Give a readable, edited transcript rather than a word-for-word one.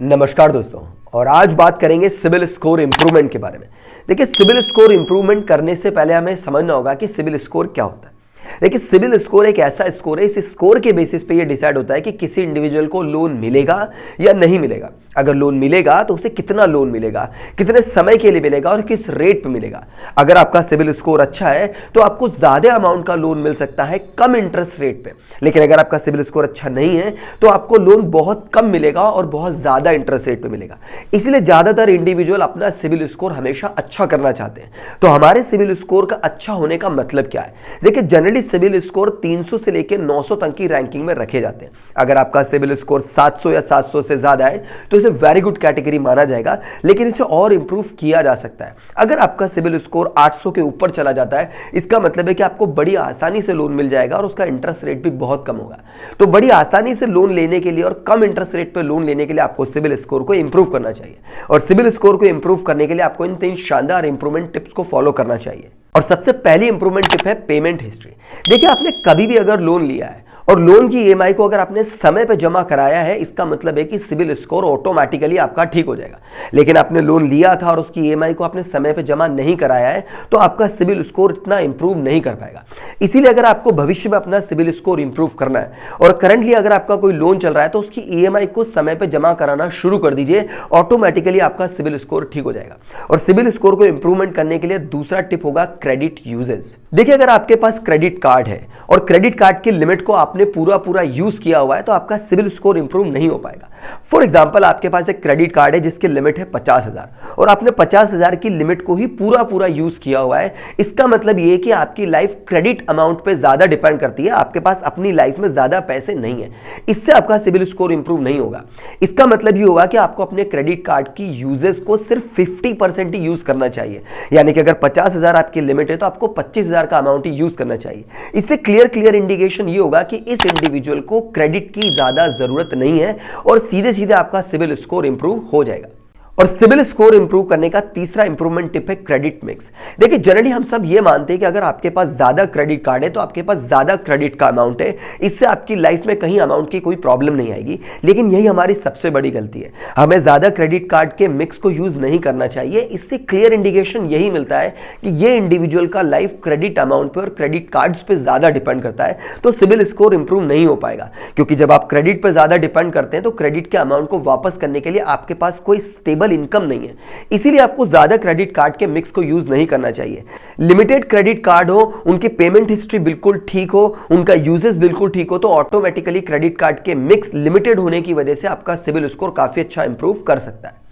नमस्कार दोस्तों, और आज बात करेंगे सिबिल स्कोर इंप्रूवमेंट के बारे में। देखिए, सिबिल स्कोर इंप्रूवमेंट करने से पहले हमें समझना होगा कि सिबिल स्कोर क्या होता है। देखिए, सिबिल स्कोर एक ऐसा स्कोर है, इस स्कोर के बेसिस पे ये डिसाइड होता है कि किसी इंडिविजुअल को लोन मिलेगा या नहीं मिलेगा। अगर लोन मिलेगा तो उसे कितना लोन मिलेगा, कितने समय के लिए मिलेगा और किस रेट पे मिलेगा। अगर आपका सिबिल स्कोर अच्छा है तो आपको ज्यादा अमाउंट का लोन मिल सकता है कम इंटरेस्ट रेट पे, लेकिन अगर आपका सिबिल स्कोर अच्छा नहीं है तो आपको लोन बहुत कम मिलेगा और बहुत ज्यादा इंटरेस्ट रेट पे मिलेगा। इसलिए ज्यादातर इंडिविजुअल अपना सिबिल स्कोर हमेशा अच्छा करना चाहते हैं। तो हमारे सिबिल स्कोर का अच्छा होने का मतलब क्या है? देखिए, जनरली सिबिल स्कोर 300 से लेकर 900 तक की रैंकिंग में रखे जाते हैं। अगर आपका सिबिल स्कोर 700 या 700 से ज्यादा है तो इसे वेरी गुड कैटेगरी माना जाएगा, लेकिन इसे और इंप्रूव किया जा सकता है। अगर आपका सिबिल स्कोर 800 के ऊपर चला जाता है, इसका मतलब है कि आपको बड़ी आसानी से लोन मिल जाएगा और उसका इंटरेस्ट रेट भी बहुत कम होगा। तो बड़ी आसानी से लोन लेने के लिए और कम इंटरेस्ट रेट पर लोन लेने के लिए आपको सिबिल स्कोर को इंप्रूव करना चाहिए। और सिबिल स्कोर को इंप्रूव करने के लिए आपको इन 3 शानदार इंप्रूवमेंट टिप्स को फॉलो करना चाहिए। और सबसे पहली इंप्रूवमेंट टिप है पेमेंट हिस्ट्री। देखिए, आपने कभी भी अगर लोन लिया है और लोन की ईएमआई को अगर आपने समय पर जमा कराया है, इसका मतलब है कि सिबिल स्कोर ऑटोमेटिकली आपका ठीक हो जाएगा। लेकिन आपने लोन लिया था और उसकी ईएमआई को आपने समय पर जमा नहीं कराया है तो आपका सिबिल स्कोर इतना इंप्रूव नहीं कर पाएगा। इसीलिए अगर आपको भविष्य में अपना सिबिल स्कोर इंप्रूव करना है और करंटली अगर आपका कोई लोन चल रहा है तो उसकी ईएमआई को समय पर जमा कराना शुरू कर दीजिए, ऑटोमेटिकली आपका सिबिल स्कोर ठीक हो जाएगा। और सिबिल स्कोर को इंप्रूवमेंट करने के लिए दूसरा टिप होगा क्रेडिट यूजेस। देखिए, अगर आपके पास क्रेडिट कार्ड है और क्रेडिट कार्ड की लिमिट को आपने पूरा यूज किया हुआ है तो आपका सिबिल स्कोर इंप्रूव नहीं हो पाएगा। फॉर एग्जांपल, आपके पास एक क्रेडिट कार्ड है जिसकी लिमिट है 50,000 और आपने 50,000 की लिमिट को ही पूरा यूज किया हुआ है। इसका मतलब ये कि आपकी लाइफ क्रेडिट अमाउंट पे ज्यादा डिपेंड करती है, आपके पास अपनी लाइफ में ज्यादा पैसे नहीं है। इससे आपका सिबिल स्कोर इंप्रूव नहीं होगा। इसका मतलब ये होगा कि आपको अपने क्रेडिट कार्ड की यूजेस को सिर्फ 50% ही यूज करना चाहिए। यानी कि अगर 50,000 आपकी लिमिट है तो आपको 25,000 का अमाउंट ही यूज करना चाहिए। इससे क्लियर इंडिकेशन ये होगा कि इस इंडिविजुअल को क्रेडिट की ज्यादा जरूरत नहीं है और सीधे आपका सिबिल स्कोर इंप्रूव हो जाएगा। और सिबिल स्कोर इंप्रूव करने का तीसरा इंप्रूवमेंट टिप है क्रेडिट मिक्स। देखिए, जनरली हम सब ये मानते हैं कि अगर आपके पास ज्यादा क्रेडिट कार्ड है तो आपके पास ज्यादा क्रेडिट का अमाउंट है, इससे आपकी लाइफ में कहीं अमाउंट की कोई प्रॉब्लम नहीं आएगी। लेकिन यही हमारी सबसे बड़ी गलती है। हमें ज्यादा क्रेडिट कार्ड के मिक्स को यूज नहीं करना चाहिए। इससे क्लियर इंडिकेशन यही मिलता है कि ये इंडिविजुअल का लाइफ क्रेडिट अमाउंट पर और क्रेडिट कार्ड्स पे ज्यादा डिपेंड करता है, तो सिबिल स्कोर इंप्रूव नहीं हो पाएगा। क्योंकि जब आप क्रेडिट पर ज्यादा डिपेंड करते हैं तो क्रेडिट के अमाउंट को वापस करने के लिए आपके पास कोई स्टेबल इनकम नहीं है। इसीलिए आपको ज्यादा क्रेडिट कार्ड के मिक्स को यूज नहीं करना चाहिए। लिमिटेड क्रेडिट कार्ड हो, उनकी पेमेंट हिस्ट्री बिल्कुल ठीक हो, उनका यूजेस बिल्कुल ठीक हो, तो ऑटोमेटिकली क्रेडिट कार्ड के मिक्स लिमिटेड होने की वजह से आपका सिबिल स्कोर काफी अच्छा इंप्रूव कर सकता है।